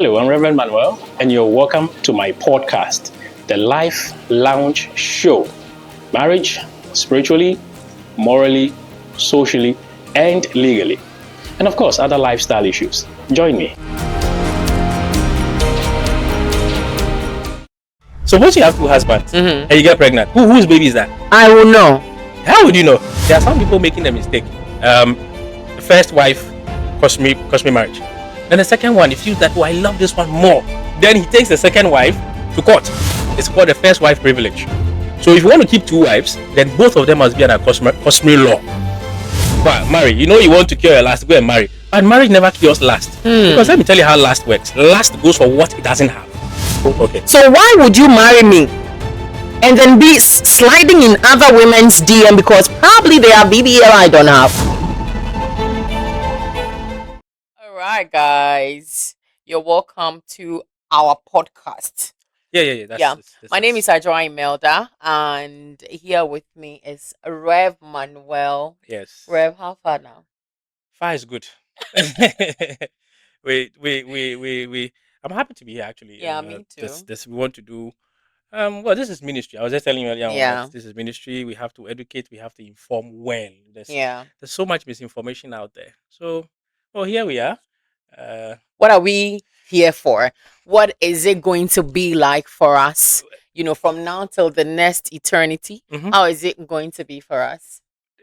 Hello, I'm Rev Manuel, and you're welcome to my podcast, The Life Lounge Show. Marriage, spiritually, morally, socially, and legally. And of course, other lifestyle issues. Join me. Suppose you have two husbands and you get pregnant. Whose baby is that? I will know. How would you know? There are some people making a mistake. The first wife, customary marriage. Then the second one, he feels that, I love this one more. Then he takes the second wife to court. It's called the first wife privilege. So if you want to keep two wives, then both of them must be under customary law. But marry, you want to cure your last, go and marry. But marriage never cures last. Because let me tell you how last works. Last goes for what it doesn't have. Okay. So why would you marry me and then be sliding in other women's DM because probably they have BBL I don't have? All right, guys. You're welcome to our podcast. Yeah. My name is Ajwa Imelda, and here with me is Rev Manuel. Yes. Rev, how far now? Far is good. we. I'm happy to be here actually. Yeah, me too. This we want to do. This is ministry. I was just telling you earlier on that this is ministry. We have to educate. We have to inform well. There's so much misinformation out there. So, here we are. What are we here for? What is it going to be like for us? From now till the next eternity. How is it going to be for us?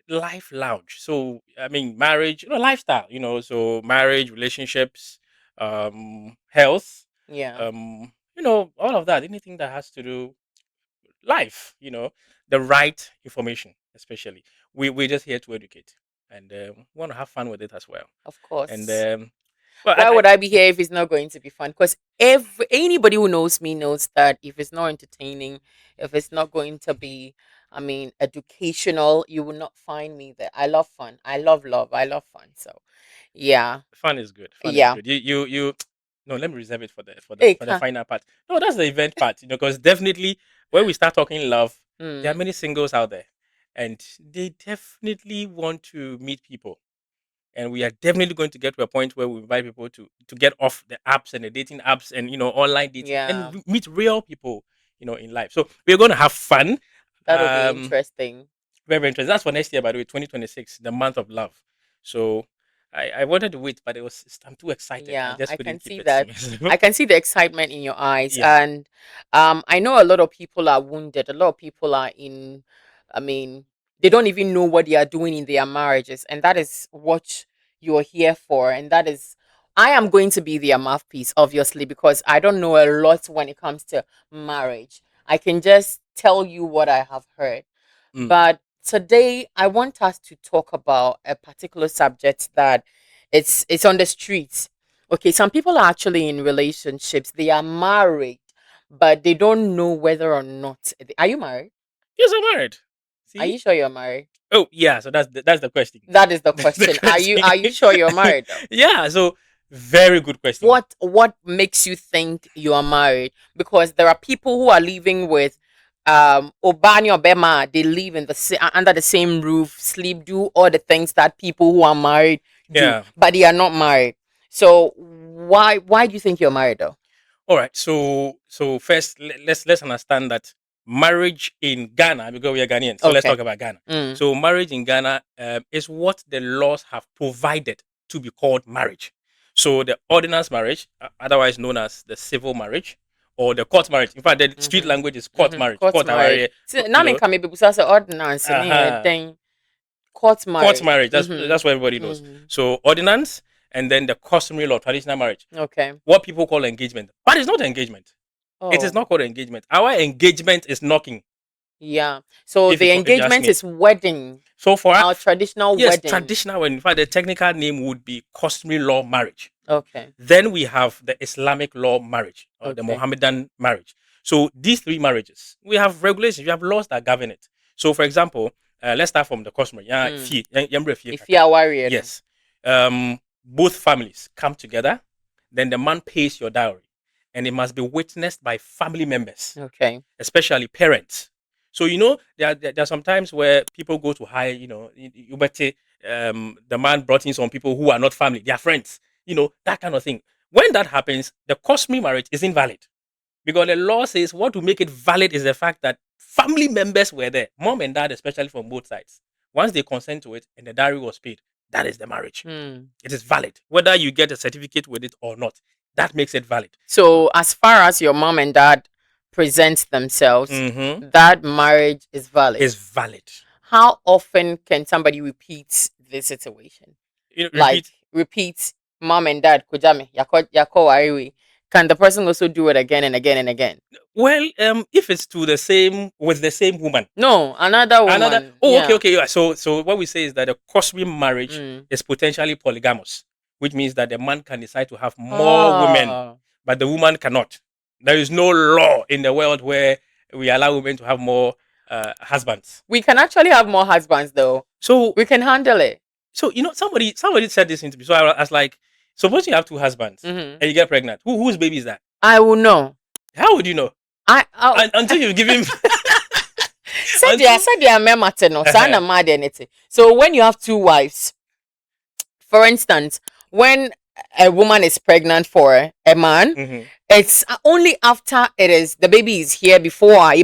Life lounge. So marriage, lifestyle. So marriage, relationships, health. All of that. Anything that has to do life. The right information, especially. We're just here to educate, and want to have fun with it as well. Of course. And why would I be here if it's not going to be fun? Because anybody who knows me knows that if it's not entertaining, if it's not going to be, educational, you will not find me there. I love fun. I love love. I love fun. So, yeah. Fun is good. Fun is good. You. No, let me reserve it for the final part. No, that's the event part. Because definitely when we start talking love, there are many singles out there, and they definitely want to meet people. And we are definitely going to get to a point where we invite people to get off the apps and the dating apps and online dating and meet real people, in life. So we're going to have fun. That'll be interesting. Very, very interesting. That's for next year, by the way, 2026, the month of love. So I wanted to wait, but I'm too excited. Yeah, I can see that. I can see the excitement in your eyes. Yeah. And I know a lot of people are wounded. A lot of people are they don't even know what they are doing in their marriages. And that is what you're here for. And that is, I am going to be their mouthpiece, obviously, because I don't know a lot when it comes to marriage. I can just tell you what I have heard. But today, I want us to talk about a particular subject that it's on the streets. Okay, some people are actually in relationships. They are married, but they don't know whether or not. Are you married? Yes, I'm married. See? Are you sure you're married? Oh, yeah. So that's the question. That is the question. Are you sure you're married? Though? Yeah. So very good question. What makes you think you are married? Because there are people who are living with Obani or Bema. They live in under the same roof, sleep, do all the things that people who are married do, but they are not married. So why do you think you're married though? All right. So first, let's understand that marriage in Ghana, because we are Ghanaians, so let's talk about Ghana. So marriage in Ghana is what the laws have provided to be called marriage. So the ordinance marriage, otherwise known as the civil marriage, or the court marriage. In fact, the street language is court marriage. Court marriage. Now can be ordinance. Court marriage. Court marriage. That's what everybody knows. So ordinance, and then the customary law, traditional marriage. Okay. What people call engagement, but it's not engagement. Oh. It is not called engagement. Our engagement is knocking. Yeah. So the engagement is wedding. So for our traditional wedding. Yes, traditional wedding. In fact, the technical name would be customary law marriage. Okay. Then we have the Islamic law marriage, or the Mohammedan marriage. So these three marriages, we have regulations, we have laws that govern it. So for example, let's start from the customary. If you are warrior. Yes. Both families come together, then the man pays your dowry. And it must be witnessed by family members. Okay. Especially parents. So, there are some times where people go to hide, you better, the man brought in some people who are not family, they are friends, that kind of thing. When that happens, the customary marriage is invalid because the law says what will make it valid is the fact that family members were there, mom and dad, especially from both sides. Once they consent to it and the dowry was paid, that is the marriage. It is valid, whether you get a certificate with it or not. That makes it valid. So, as far as your mom and dad present themselves, that marriage is valid. Is valid. How often can somebody repeat this situation? Repeat mom and dad, kujame, yako wariwi. Can the person also do it again and again and again? Well, if it's with the same woman. No, another woman. Okay. Yeah. So what we say is that a customary marriage is potentially polygamous, which means that the man can decide to have more women, but the woman cannot. There is no law in the world where we allow women to have more husbands. We can actually have more husbands, though. So we can handle it. So somebody said this to me. So I was like, suppose you have two husbands and you get pregnant. Whose baby is that? I will know. How would you know? Until you give him. So when you have two wives, for instance, when a woman is pregnant for a man, it's only after the baby is here before but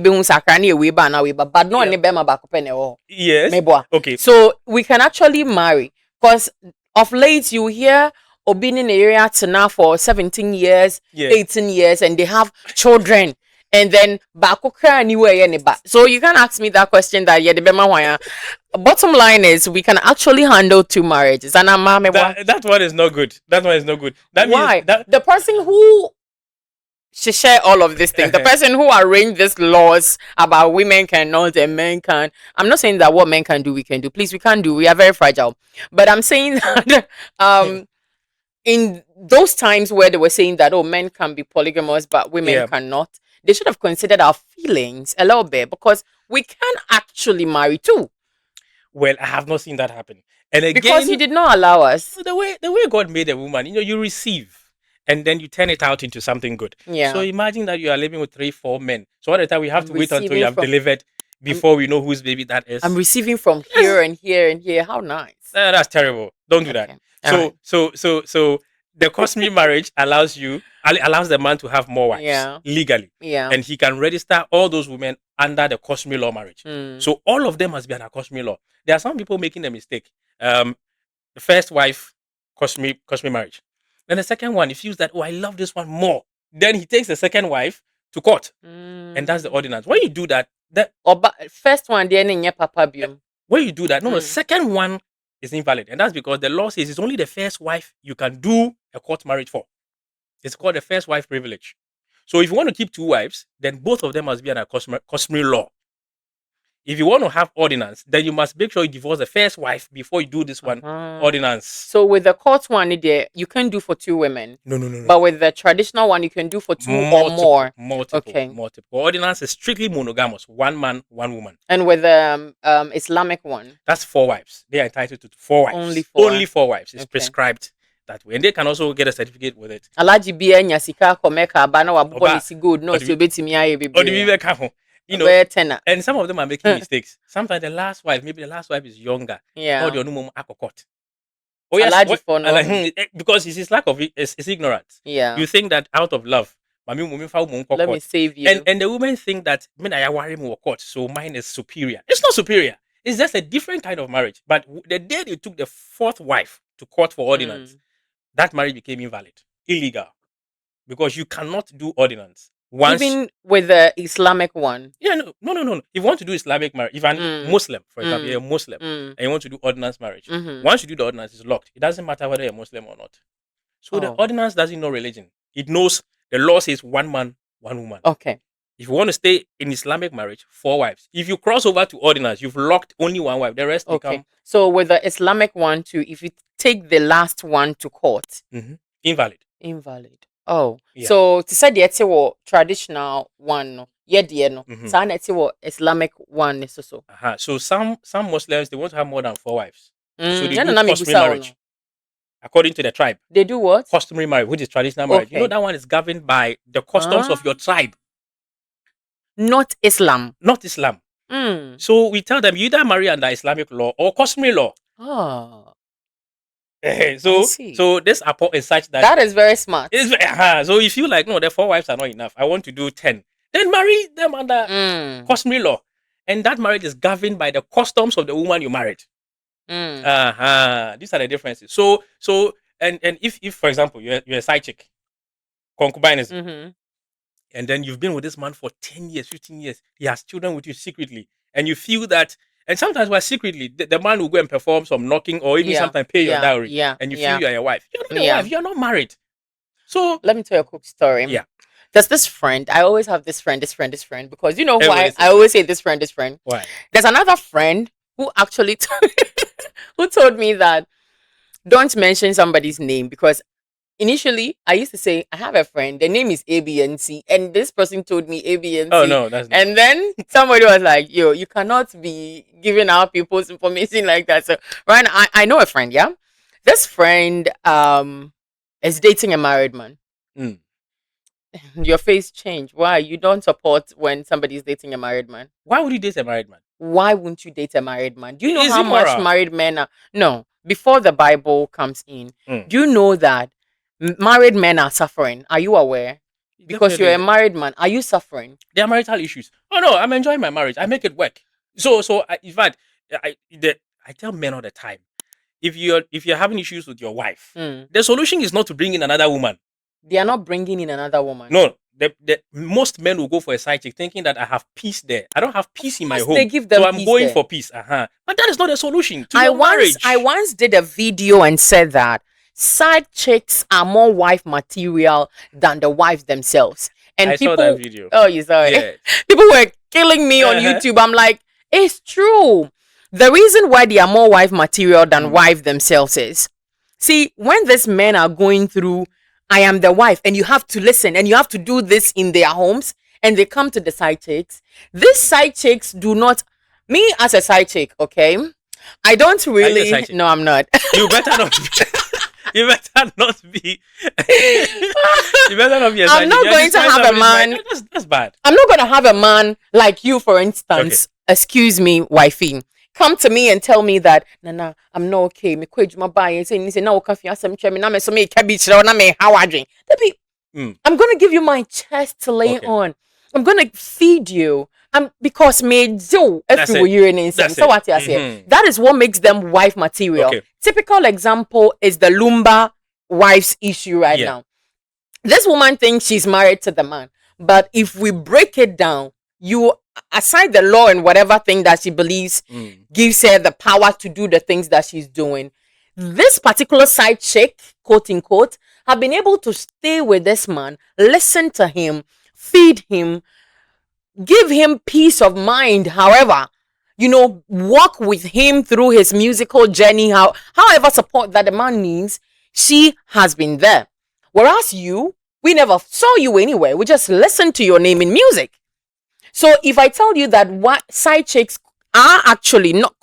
no. Yes. Okay. So we can actually marry because of late you hear been in the area to now for 17 years, 18 years, and they have children. And then so you can ask me that question that bottom line is we can actually handle two marriages. And that one is not good. That one is not good. That why? Means that the person who should share all of these things, the person who arranged these laws about women cannot and men can. I'm not saying that what men can do, we can do. Please, we can't do. We are very fragile. But I'm saying that in those times where they were saying that, men can be polygamous, but women cannot, they should have considered our feelings a little bit because we can actually marry too. Well, I have not seen that happen. And again, because he did not allow us. The way God made a woman, you receive and then you turn it out into something good. Yeah. So imagine that you are living with 3-4 men. So all the time we have to wait until you have delivered before we know whose baby that is. I'm receiving from here and here and here. How nice. That's terrible. Don't do that. So the customary marriage allows the man to have more wives legally. Yeah. And he can register all those women under the customary law marriage. So all of them must be under customary law. There are some people making the mistake. The first wife, customary marriage. Then the second one, he feels that, I love this one more. Then he takes the second wife to court. And that's the ordinance. When you do that, first one, then papa when you do that, the second one is invalid. And that's because the law says it's only the first wife you can do a court marriage for. It's called the first wife privilege. So if you want to keep two wives, then both of them must be under customary law. If you want to have ordinance, then you must make sure you divorce the first wife before you do this one ordinance. So with the court one, you can do for two women. No. But with the traditional one, you can do for two or more. Multiple. Ordinance is strictly monogamous. One man, one woman. And with the Islamic one? That's 4 wives. They are entitled to 4 wives. Only 4 wives. It's prescribed that way. And they can also get a certificate with it. Alaji biya nyasika komeka bana wabuko nisi good no si obetimi aye bibi. And some of them are making mistakes. Sometimes the last wife is younger. Yeah. Because it's his lack of it's ignorance. Yeah. You think that out of love, let me save you. And the women think that so mine is superior. It's not superior. It's just a different kind of marriage. But the day they took the 4th wife to court for ordinance, that marriage became invalid, illegal, because you cannot do ordinance. Even with the Islamic one? Yeah, no. If you want to do Islamic marriage, if you're Muslim, for example, you're a Muslim and you want to do ordinance marriage, once you do the ordinance, it's locked. It doesn't matter whether you're Muslim or not. So the ordinance doesn't know religion. It knows the law says 1 man, 1 woman. Okay. If you want to stay in Islamic marriage, 4 wives. If you cross over to ordinance, you've locked only 1 wife. The rest become... So with the Islamic one too, if you take the last one to court... Invalid. Oh, yeah. So to say the traditional one, Islamic one so. So some Muslims, they want to have more than 4 wives. So they do customary marriage. According to the tribe. They do what? Customary marriage, which is traditional marriage. Okay. That one is governed by the customs of your tribe. Not Islam. Not Islam. So we tell them you either marry under Islamic law or customary law. I so see. so this apple is such that That is very smart. so if you like, no, the 4 wives are not enough, I want to do 10, then marry them under Mm, customary law, and that marriage is governed by the customs of the woman you married. mm, These are the differences. And if for example you're a side chick, concubinism, mm-hmm. and then you've been with this man for 10 years, 15 years, he has children with you secretly, and you feel that, and sometimes why secretly, the man will go and perform some knocking or even Yeah, sometimes pay your yeah, dowry, yeah, and you feel yeah, you're a wife. You're not a yeah. wife, you're not married. So, Let me tell you a quick story. yeah, There's this friend. I always have this friend, because you know everybody why says I that. always say this friend. Why? There's another friend who actually who told me that don't mention somebody's name, because initially I used to say I have a friend, the name is ABNC, and this person told me Oh, ABNC, no, that's not. and then somebody was like, "Yo, you cannot be giving out people's information like that." So, right, I know a friend, yeah. This friend is dating a married man. Mm. Your face changed. Why? You don't support when somebody's dating a married man. Why would you date a married man? Why wouldn't you date a married man? Do you know Is how it much moral? married men are? No, before the Bible comes in, Mm. do you know that married men are suffering? Are you aware? Because you're a Definitely, married man, are you suffering? there are marital issues. Oh no, I'm enjoying my marriage. I make it work. In fact, I tell men all the time, if you're having issues with your wife, Mm. the solution is not to bring in another woman. They are not bringing in another woman. No, most men will go for a side chick thinking that I have peace there. I don't have peace in my Yes, they home, give so them I'm peace going there. for peace. But that is not a solution to I your marriage. once did a video and said that side chicks are more wife material than the wives themselves. And I saw that people, video. oh, you saw it. Yes. People were killing me on Uh-huh. YouTube. I'm like, it's true. The reason why they are more wife material than Mm. wife themselves is, see, when these men are going through, I am the wife, and you have to listen, and you have to do this in their homes, and they come to the side chicks. These side chicks do not, me as a side chick, okay? I don't Are you a really. side chick? No, I'm not. You better not. You better not be. You better not be a side I'm chick. not You're going to destroying have a somebody's mind. man. That's bad. I'm not going to have a man like you, for instance. Excuse me, wifey. Come to me and tell me that, Nana, I'm not okay. Me quit my buy and say, "No, coffee. I'm me. Na me so me cabbage. Na me how I drink." Mm. I'm going to give you my chest to lay Okay. on. I'm going to feed you. Because me do That's if it. we urine That's so it. what you say. Mhm. That is what makes them wife material. Okay. Typical example is the Lumba wife's issue right Yeah. now. This woman thinks she's married to the man, but if we break it down, you aside the law and whatever thing that she believes Mm. gives her the power to do the things that she's doing. This particular side chick, quote unquote, have been able to stay with this man, listen to him, feed him, give him peace of mind. However, walk with him through his musical journey. However support that the man needs, she has been there. Whereas we never saw you anywhere. We just listened to your name in music. So if I tell you that what side chicks are actually not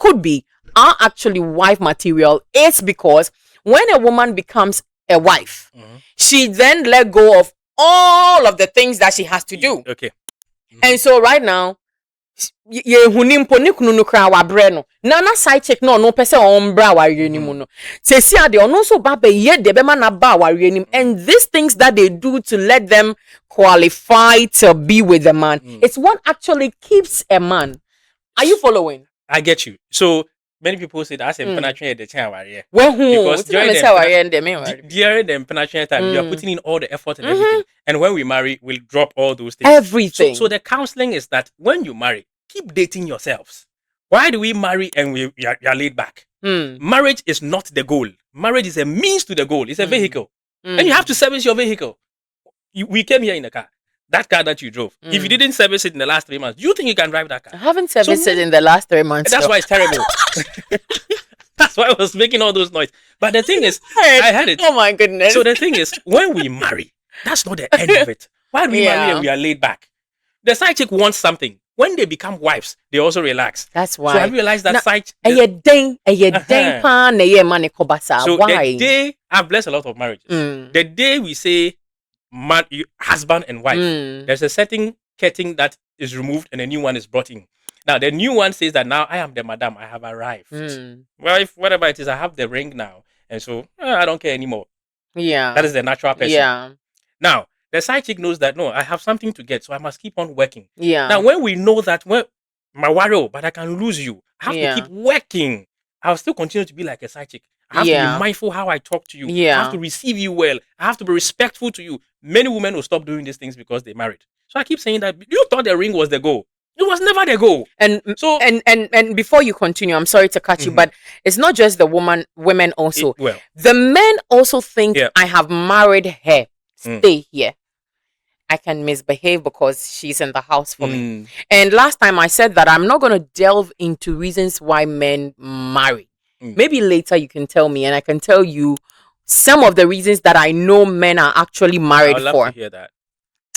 are actually wife material, it's because when a woman becomes a wife, Mhm. she then let go of all of the things that she has to do. Okay. And so right now, yehuni mpo ne kunu no kra wabre no na side chick no pese ombra aware ni mu no sesi ade ono so ba ye de be ma na ba aware ni, and these things that they do to let them qualify to be with the man, it's what actually keeps a man. Are you following? I get you. So many people say that's penetration the chain warrior. Because during during the penetration time, you are putting in all the effort and everything. And when we marry, we'll drop all those things. everything. So the counseling is that when you marry, keep dating yourselves. Why do we marry and we are laid back? Marriage is not the goal. Marriage is a means to the goal. It's a vehicle. And you have to service your vehicle. We came here in a car. That car that you drove. If you didn't service it in the last 3 months, do you think you can drive that car? I haven't serviced it in the last 3 months. That's why it's terrible. That's why I was making all those noise. But the thing is, I had it. Oh my goodness. So the thing is, when we marry, that's not the end of it. Why do we marry and we are laid back? The side chick wants something. When they become wives, they also relax. That's why. So I realized that side. So the day I've blessed a lot of marriages. The day we say husband and wife, there's a certain curtain that is removed and a new one is brought in. Now the new one says that now I am the madam, I have arrived. Well, if whatever it is, I have the ring now, And so I don't care anymore. Yeah. That is the natural person. Yeah. Now, the side chick knows that no, I have something to get, so I must keep on working. Yeah. Now, when we know that my warrior, but I can lose you, I have to Yeah. keep working. I'll still continue to be like a side chick. I have to be Yeah. mindful how I talk to you. I Yeah. have to receive you well. I have to be respectful to you. Many women will stop doing these things because they married. So I keep saying that you thought the ring was the goal. It was never the goal. And So and before you continue, I'm sorry to cut you, Mhm. but it's not just the women also. well, The men also think Yeah. I have married her. Mm. Stay here. I can misbehave because she's in the house for me. Mm. And last time I said that I'm not going to delve into reasons why men marry. Mm. Maybe later you can tell me, and I can tell you some of the reasons that I know men are actually married I'd love for. to hear that.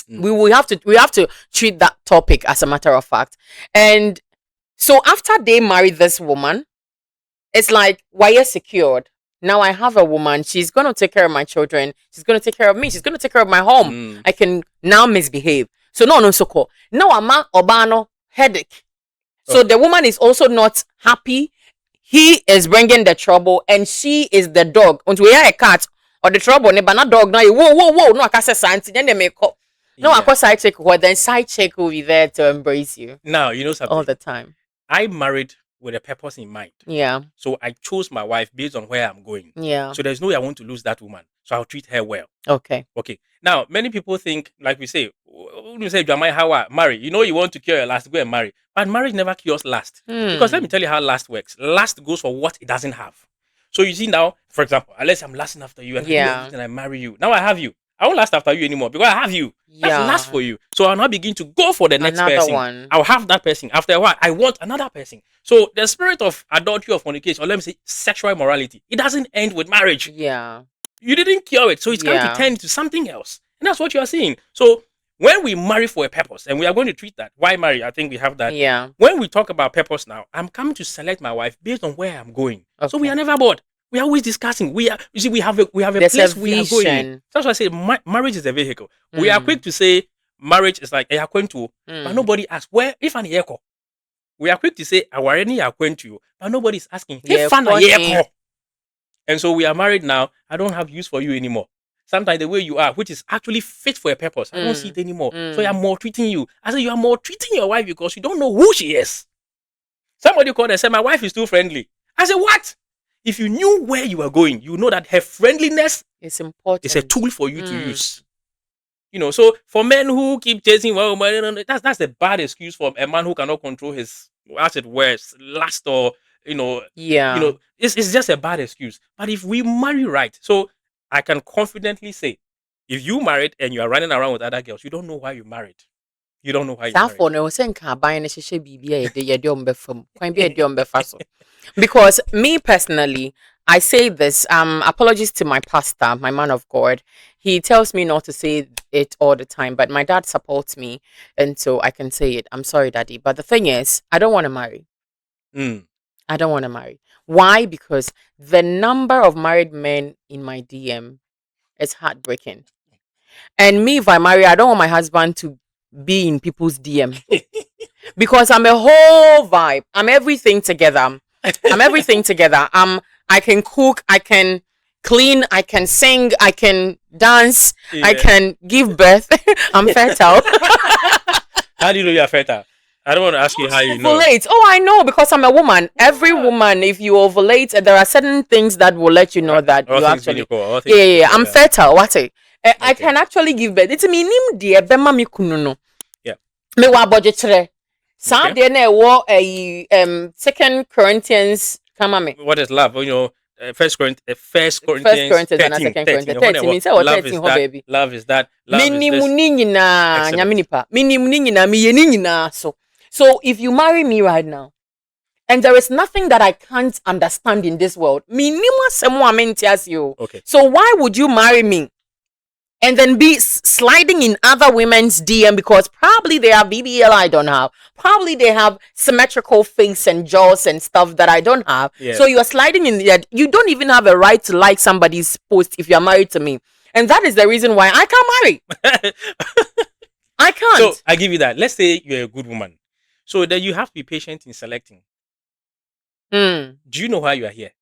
Mm. We have to treat that topic as a matter of fact. And so after they marry this woman, it's like, why you secured? Now I have a woman. She's going to take care of my children. She's going to take care of me. She's going to take care of my home. Mm. I can now misbehave. So no so call. Now I'm a obano headache. So the woman is also not happy. He is bringing the trouble, and she is the dog. Until we have a cat or the trouble, but not dog. Now whoa. No, I can't say something. Then they make up. No, I call side chick. Well, then side chick will be there to embrace you. Now you know something. All the time. I married with a purpose in mind. Yeah. So I chose my wife based on where I'm going. Yeah. So there's no way I want to lose that woman. So I'll treat her well. Okay. Okay. Now, many people think, like we say, when you say, Jamai, how I marry? You know, you want to cure your last, go and marry. But marriage never cures last. Because let me tell you how last works. Last goes for what it doesn't have. So you see now, for example, unless I'm lasting after you and I do everything, I marry you. Now I have you. I won't last after you anymore because I have you. That's last for you. So I'll now begin to go for the next person. One. I'll have that person. After a while, I want another person. So the spirit of adultery or fornication, or let me say sexual immorality, it doesn't end with marriage. Yeah. You didn't cure it. So it's going to turn into something else. And that's what you are seeing. So when we marry for a purpose, and we are going to treat that, why marry? I think we have that. Yeah. When we talk about purpose now, I'm coming to select my wife based on where I'm going. Okay. So we are never bored. We are always discussing. We have a place we are going. That's why I say marriage is a vehicle. We are quick to say marriage is like a to, but nobody asks where if an echo. We are quick to say our any to, but nobody is asking if an echo. And so we are married now. I don't have use for you anymore. Sometimes the way you are, which is actually fit for a purpose, I don't see it anymore. So I'm maltreating you. I say you are maltreating your wife because you don't know who she is. Somebody called and said, my wife is too friendly. I said, what? If you knew where you were going, you know that her friendliness is important. It's a tool for you to use. You know, so for men who keep chasing, that's a bad excuse for a man who cannot control his, as it were, lust or, it's just a bad excuse. But if we marry right, so I can confidently say, if you married and you are running around with other girls, you don't know why you married. You don't know why you married. Because me personally, I say this, apologies to my pastor, my man of God. He tells me not to say it all the time, but my dad supports me, and so I can say it. I'm sorry, Daddy. But the thing is, I don't want to marry. I don't want to marry. Why? Because the number of married men in my DM is heartbreaking. And me, if I marry, I don't want my husband to be in people's DM. Because I'm a whole vibe. I'm everything together. I can cook, I can clean, I can sing, I can dance, I can give birth. I'm fertile. How do you know you're fertile? I don't want to ask you how you know. Ovulate. Oh, I know because I'm a woman. Every woman, if you ovulate, there are certain things that will let you know that you actually. Yeah. I'm fertile. What? I can actually give birth. It's me nim dear bema mi kununo. Yeah. Me wa budget. Some day na wo 2 Corinthians. Come on me. What is love? You know, First Corinthians 13, and 2 Corinthians 13 means what 13 baby. Love is that. So if you marry me right now, and there is nothing that I can't understand in this world, okay. So why would you marry me? And then be sliding in other women's DM because probably they have BBL I don't have. Probably they have symmetrical face and jaws and stuff that I don't have. Yeah. So you are sliding in there. You don't even have a right to like somebody's post if you're married to me. And that is the reason why I can't marry. I can't. So I give you that. Let's say you're a good woman. So then you have to be patient in selecting. Do you know why you are here?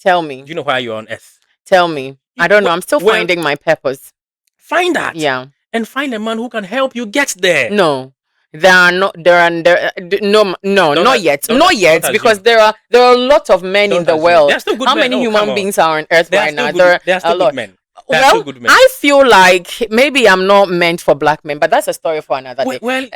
Tell Do me. you know why you're on earth? Tell me. I don't know. I'm still Well, finding my purpose. find that Yeah. and find a man who can help you get there. No. There are not there are there no no Don't not yet. don't Not don't yet, because assume. there are a lot of men in Don't the assume. There world. are still good How men. many Oh, come human on. beings are on earth There are right still now? good. There are There are a still good lot. men. There are still Well, good men. I feel like maybe I'm not meant for black men, but that's a story for another Well, day. well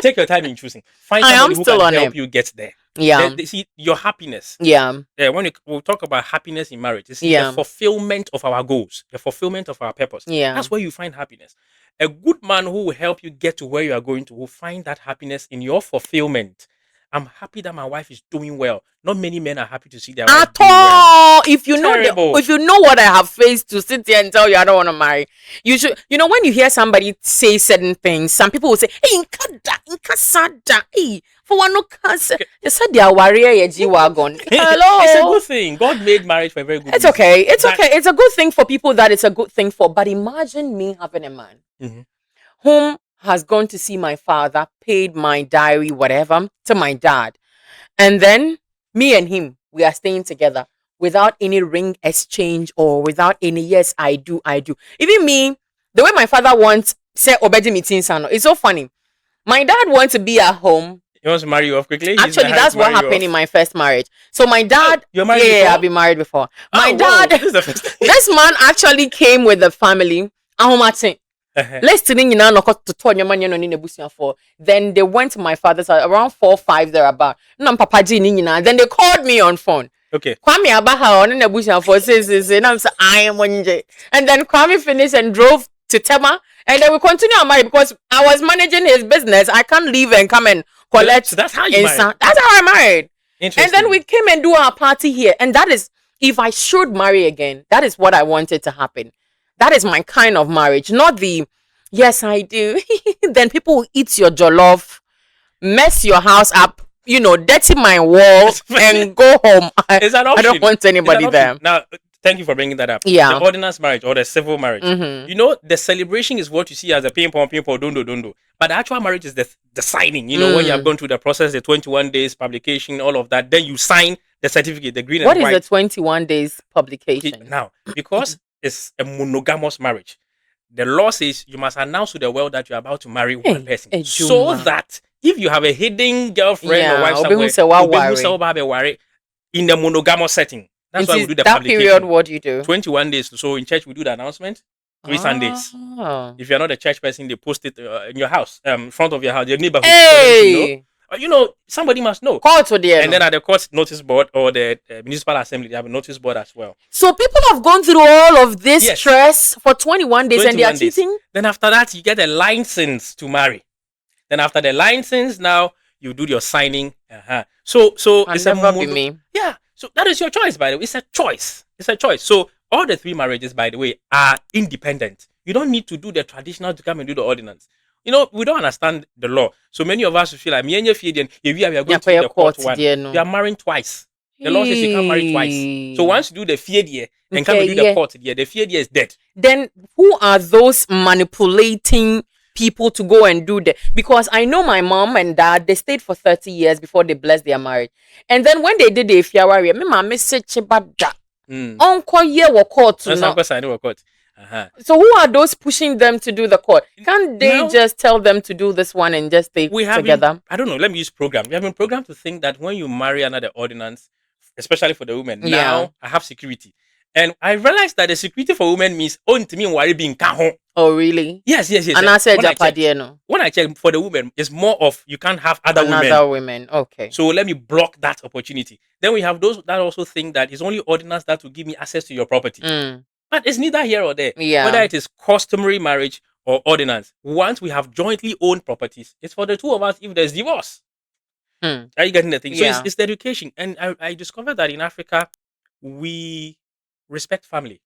take your time in choosing. Find I am somebody who can still on help it. you get there. Yeah. See your happiness. Yeah. When we'll talk about happiness in marriage, you see the Yeah. fulfillment of our goals, the fulfillment of our purpose. Yeah. That's where you find happiness. A good man who will help you get to where you are going to will find that happiness in your fulfillment. I'm happy that my wife is doing well. Not many men are happy to see their wife At doing well. all. Terrible. If you know what I have faced to sit here and tell you I don't want to marry, you should. You know, when you hear somebody say certain things, some people will say, "Hey, inka sada, hey, for one no cancer." Okay. They said they are warrior G wagon. It's a Hello. good thing. God made marriage for a very good It's reason. okay. It's okay. It's a good thing for people that it's a good thing for. But imagine me having a man Mhm. whom has gone to see my father, paid my diary, whatever, to my dad. And then me and him, we are staying together without any ring exchange or without any yes, I do, I do. Even me, the way my father wants say obedi meeting sano. It's so funny. My dad wants to be at home. He wants to marry you off quickly. He's in a Actually, hurry that's to what marry you happened in off. my first marriage. So my Oh, dad, you're married yeah, before? I've been married before. My Oh, wow. dad, This is the first time. this man actually came with the family. Ahomatin. Let's for. Then they went to my father's house around 4 5 thereabout. Then they called me on phone. Okay. Kwame Abaha on the bush for says I am one day. And then Kwame finished and drove to Tema. And then we continue our marriage because I was managing his business. I can't leave and come and collect. So that's how you married. That's how I married. Interesting. And then we came and do our party here. And that is, if I should marry again, that is what I wanted to happen. That is my kind of marriage, not the yes, I do. Then people will eat your jollof, mess your house up, dirty my wall, and go home. It's an option. I don't want anybody there. Now, thank you for bringing that up. Yeah. The ordinance marriage or the civil marriage. Mhm. You know, the celebration is what you see as a ping pong, dondo. But the actual marriage is the signing. You know, when you have gone through the process, the 21 days publication, all of that, then you sign the certificate, the green What and is white. the 21 days publication? Now, because it's a monogamous marriage, the law says you must announce to the world that you're about to marry one person. So that if you have a hidden girlfriend or wife somewhere, in the monogamous setting. That's why we do the that publication. period, what do you do? 21 days. So in church, we do the announcement. 3 Sundays. If you're not a church person, they post it in your house, in front of your house, your neighborhood. Hey! Somebody must know. Court to the And then at the court notice board or the municipal assembly, they have a notice board as well. So people have gone through all of this stress for 21 days and they are cheating? Then after that, you get a license to marry. Then after the license, now you do your signing. So it's never be me. Yeah. So that is your choice, by the way. It's a choice. It's a choice. So all the 3 marriages, by the way, are independent. You don't need to do the traditional to come and do the ordinance. We don't understand the law. So many of us feel like me and your if we are going to the court one, you are marrying twice. The law says you can't marry twice. So once you do the fear and come and do the court, the fear is dead. Then who are those manipulating people to go and do that? Because I know my mom and dad, they stayed for 30 years before they blessed their marriage. And then when they did the fiawari, me mama said chibada. Uncle ye wo court. So who are those pushing them to do the court? Can't they just tell them to do this one and just stay together? I don't know. Let me use program. We have been programmed to think that when you marry another ordinance, especially for the women, now I have security. And I realized that the security for women means to me worry being kahon. Oh really? Yes. And I said when I check for the women, it's more of you can't have other women. Okay. So let me block that opportunity. Then we have those that also think that it's only ordinance that will give me access to your property. But it's neither here or there. Yeah. Whether it is customary marriage or ordinance, once we have jointly owned properties, it's for the two of us if there's divorce. Are you getting the thing? So it's the education. And I discovered that in Africa, we respect family.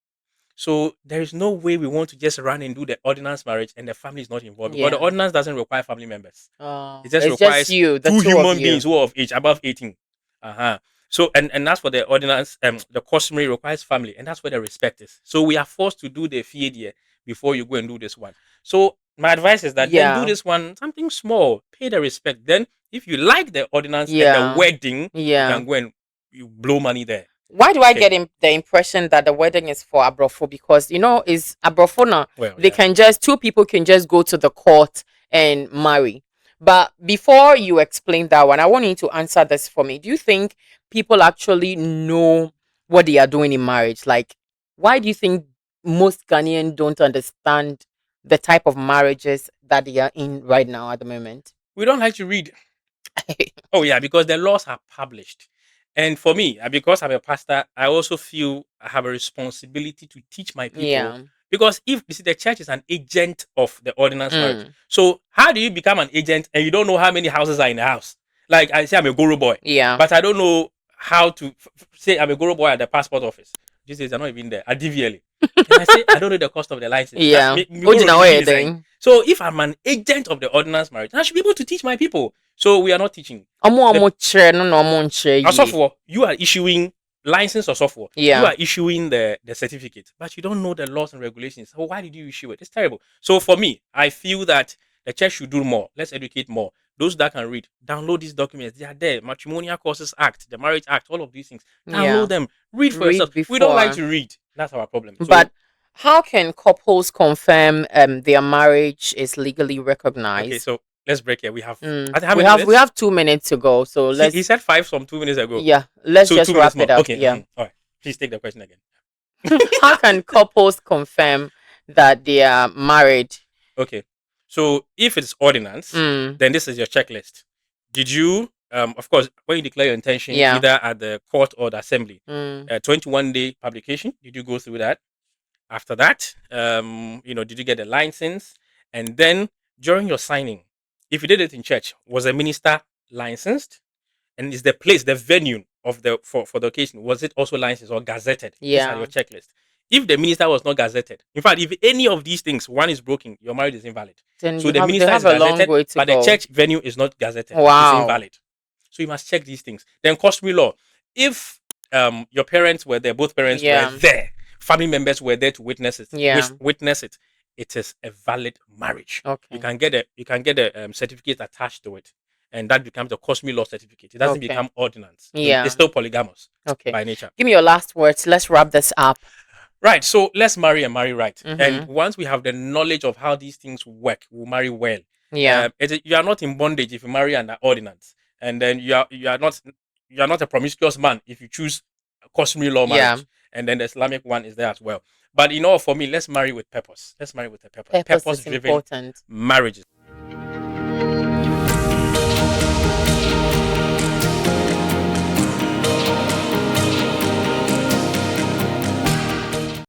So there is no way we want to just run and do the ordinance marriage and the family is not involved. Because the ordinance doesn't require family members. It just requires you, two human beings who are of age, above 18. So and that's what the ordinance, the customary requires family, and that's where the respect is. So we are forced to do the fiedie before you go and do this one. So my advice is that then do this one, something small, pay the respect. Then if you like the ordinance and the wedding, you can go and you blow money there. Why do I Okay. get the impression that the wedding is for abrofo? Because is abrofo now, Well, they yeah. can just two people can just go to the court and marry. But before you explain that one, I want you to answer this for me. Do you think people actually know what they are doing in marriage? Like, why do you think most Ghanaian don't understand the type of marriages that they are in right now at the moment? We don't like to read. Oh yeah, because the laws are published. And for me, because I'm a pastor, I also feel I have a responsibility to teach my people. Yeah. Because if you see, the church is an agent of the ordinance marriage. Mm. So how do you become an agent and you don't know how many houses are in the house? Like I say, I'm a guru boy, Yeah. but I don't know how to say I'm a guru boy at the passport office. These days, I'm not even there at DVLA. And I say I don't know the cost of the license. That Yeah. me go Ojina really way design. then. So if I'm an agent of the ordinance marriage, I should be able to teach my people. So we are not teaching. The Omo chere no no omo chere ye. software, you are issuing license or software. You Yeah. are issuing the certificate, but you don't know the laws and regulations. So why did you issue it? It's terrible. So for me, I feel that the church should do more. Let's educate more. Those that can read, download these documents. They are there. Matrimonial Causes Act, the Marriage Act, all of these things. Download Yeah. them. Read for yourself. Read We don't like before. to read. That's our problem. So But how can couples confirm their marriage is legally okay, recognized? so let's break here. We have Mm. I think how We many have minutes? 2 minutes to go, so He let's said five some 2 minutes ago. yeah, let's So just 2 minutes wrap it more. up. Okay. Yeah. All right. Please take the question again. How can couples confirm that they are married? Okay. So if it's ordinance, Mm. then this is your checklist. Did you, of course, when you declare your intention, Yeah. either at the court or the assembly, Mm. 21-day publication, did you go through that? After that, did you get a license? And then during your signing, if you did it in church, was a minister licensed? And is the place, the venue of the for the occasion, was it also licensed or gazetted? These are Yeah. your checklist. If the minister was not gazetted, in fact, if any of these things one is broken, your marriage is invalid. Then So the they minister have is a long gazetted, way to but the go. church venue is not gazetted. It's Wow. invalid. So you must check these things. Then customary law. If your parents were there, both parents were Yeah. there, family members were there to witness it, Yeah. witness it, it is a valid marriage. You Okay. can get a certificate attached to it, and that becomes the customary law certificate. It doesn't Okay. become ordinance. It's Yeah. still polygamous Okay. by nature. Give me your last words. Let's wrap this up. Right. So let's marry and marry right. And Mm-hmm. once we have the knowledge of how these things work, we'll marry well. Yeah. You are not in bondage if you marry under ordinance, and then you are not a promiscuous man if you choose a customary law Yeah. marriage, and then the Islamic one is there as well. But for me, let's marry with purpose. Let's marry with a purpose. Purpose is Purpose-driven important. marriages.